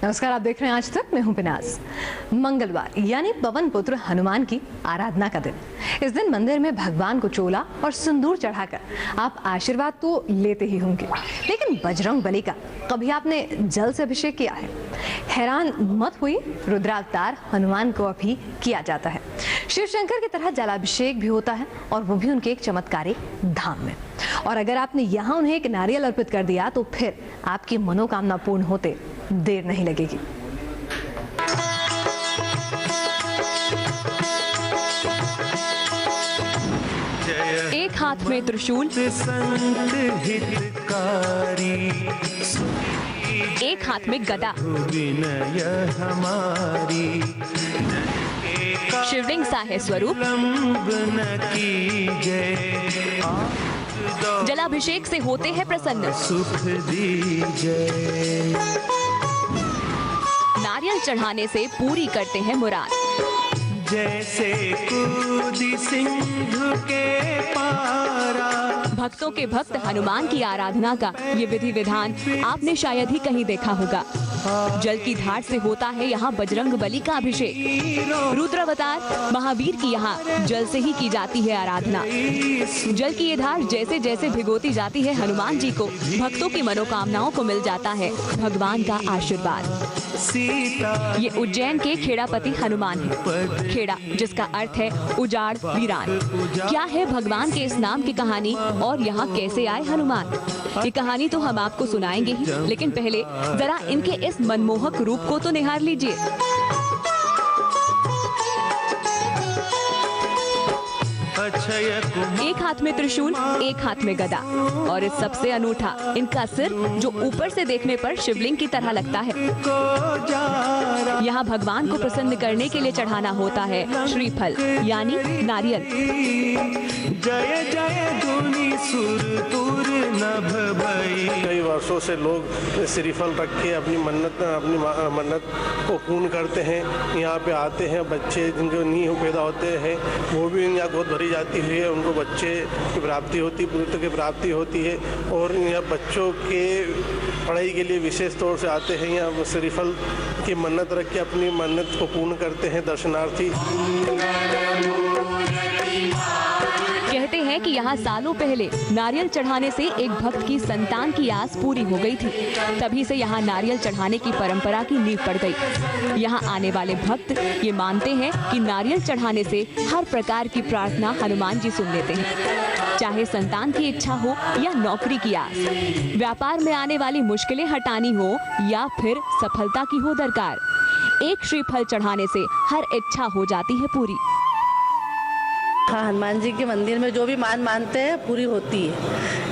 नमस्कार, आप देख रहे हैं आज तक। मैं हूं पिनाज। मंगलवार यानी पवन पुत्र हनुमान की आराधना का दिन। इस दिन मंदिर में भगवान को चोला और सिंदूर चढ़ाकर आप आशीर्वाद तो लेते ही होंगे, लेकिन बजरंग बली का कभी आपने जल से अभिषेक किया है? हैरान मत हुई, रुद्रावतार हनुमान को अभी किया जाता है। शिव शंकर की तरह जलाभिषेक भी होता है, और वो भी उनके एक चमत्कारी धाम में। और अगर आपने यहाँ उन्हें एक नारियल अर्पित कर दिया तो फिर आपकी मनोकामना पूर्ण होते देर नहीं लगेगी। एक हाथ में त्रिशूल, एक हाथ में गदा, शिवलिंग सा है स्वरूप। जलाभिषेक से होते हैं प्रसन्न। नारियल चढ़ाने से पूरी करते हैं मुराद। जैसे कूदी सिंधु के पारा। भक्तों के भक्त हनुमान की आराधना का ये विधि विधान आपने शायद ही कहीं देखा होगा। जल की धार से होता है यहाँ बजरंग बली का अभिषेक। रुद्रावतार महावीर की यहाँ जल से ही की जाती है आराधना। जल की ये धार जैसे जैसे भिगोती जाती है हनुमान जी को, भक्तों की मनोकामनाओं को मिल जाता है भगवान का आशीर्वाद। ये उज्जैन के खेड़ापति हनुमान है। खेड़ा जिसका अर्थ है उजाड़, वीरान। क्या है भगवान के इस नाम की कहानी और यहाँ कैसे आए हनुमान? ये कहानी तो हम आपको सुनाएंगे ही, लेकिन पहले जरा इनके इस मनमोहक रूप को तो निहार लीजिए। एक हाथ में त्रिशूल, एक हाथ में गदा, और इस सबसे अनूठा इनका सिर जो ऊपर से देखने पर शिवलिंग की तरह लगता है। यहाँ भगवान को प्रसन्न करने के लिए चढ़ाना होता है श्रीफल यानी नारियल। जय जय धुनी सुरपुर नभ भई। कई वर्षों से लोग श्रीफल रख के अपनी मन्नत को पूर्ण करते हैं। यहाँ पे आते हैं, बच्चे जिनको नींव पैदा होते हैं वो भी यहाँ गोद भरी जाती है, उनको बच्चे की प्राप्ति होती, पुत्र की प्राप्ति होती है। और यहाँ बच्चों के पढ़ाई के लिए विशेष तौर से आते हैं, यहाँ श्रीफल की मन्नत रख के अपनी मन्नत को पूर्ण करते हैं दर्शनार्थी। कहते हैं कि यहाँ सालों पहले नारियल चढ़ाने से एक भक्त की संतान की आस पूरी हो गई थी। तभी से यहाँ नारियल चढ़ाने की परंपरा की नींव पड़ गई। यहाँ आने वाले भक्त ये मानते हैं कि नारियल चढ़ाने से हर प्रकार की प्रार्थना हनुमान जी सुन लेते हैं, चाहे संतान की इच्छा हो या नौकरी की आस, व्यापार में आने वाली मुश्किलें हटानी हो या फिर सफलता की हो दरकार। एक श्रीफल चढ़ाने से हर इच्छा हो जाती है पूरी। हाँ, हनुमान जी के मंदिर में जो भी मानते हैं पूरी होती है।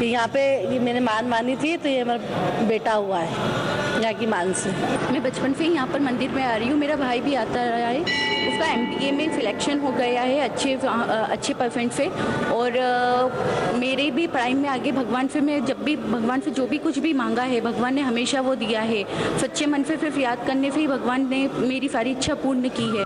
यहाँ पे ये मैंने मानी थी, तो ये मेरा बेटा हुआ है यहाँ की मान से। मैं बचपन से ही यहाँ पर मंदिर में आ रही हूँ। मेरा भाई भी आता रहा है, उसका MBA में सिलेक्शन हो गया है अच्छे परसेंट से। और मेरे भी पढ़ाई में आगे भगवान से मैं जब भी भगवान से जो भी कुछ भी मांगा है भगवान ने हमेशा वो दिया है। सच्चे मन से सिर्फ याद करने से ही भगवान ने मेरी सारी इच्छा पूर्ण की है।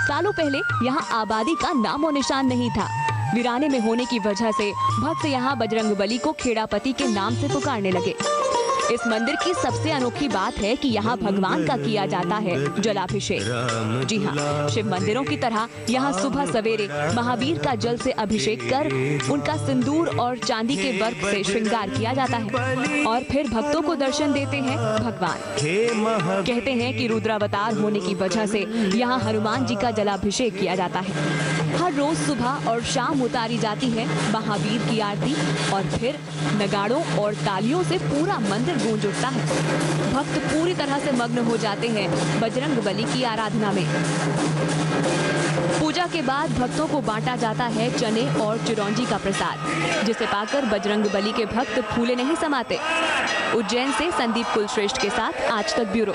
सालों पहले यहाँ आबादी का नामो निशान नहीं था। वीराने में होने की वजह से भक्त यहाँ बजरंग बली को खेड़ापति के नाम से पुकारने लगे। इस मंदिर की सबसे अनोखी बात है कि यहाँ भगवान का किया जाता है जलाभिषेक। जी हाँ, शिव मंदिरों की तरह यहाँ सुबह सवेरे महावीर का जल से अभिषेक कर उनका सिंदूर और चांदी के वर्क से श्रृंगार किया जाता है, और फिर भक्तों को दर्शन देते हैं भगवान। कहते हैं कि रुद्रावतार होने की वजह से यहाँ हनुमान जी का जलाभिषेक किया जाता है। हर रोज सुबह और शाम उतारी जाती है महावीर की आरती, और फिर नगाड़ों और तालियों से पूरा मंदिर गूंज उठता है। भक्त पूरी तरह से मग्न हो जाते हैं बजरंग बली की आराधना में। पूजा के बाद भक्तों को बांटा जाता है चने और चिरौंजी का प्रसाद, जिसे पाकर बजरंग बली के भक्त फूले नहीं समाते। उज्जैन से संदीप कुलश्रेष्ठ के साथ आज तक ब्यूरो।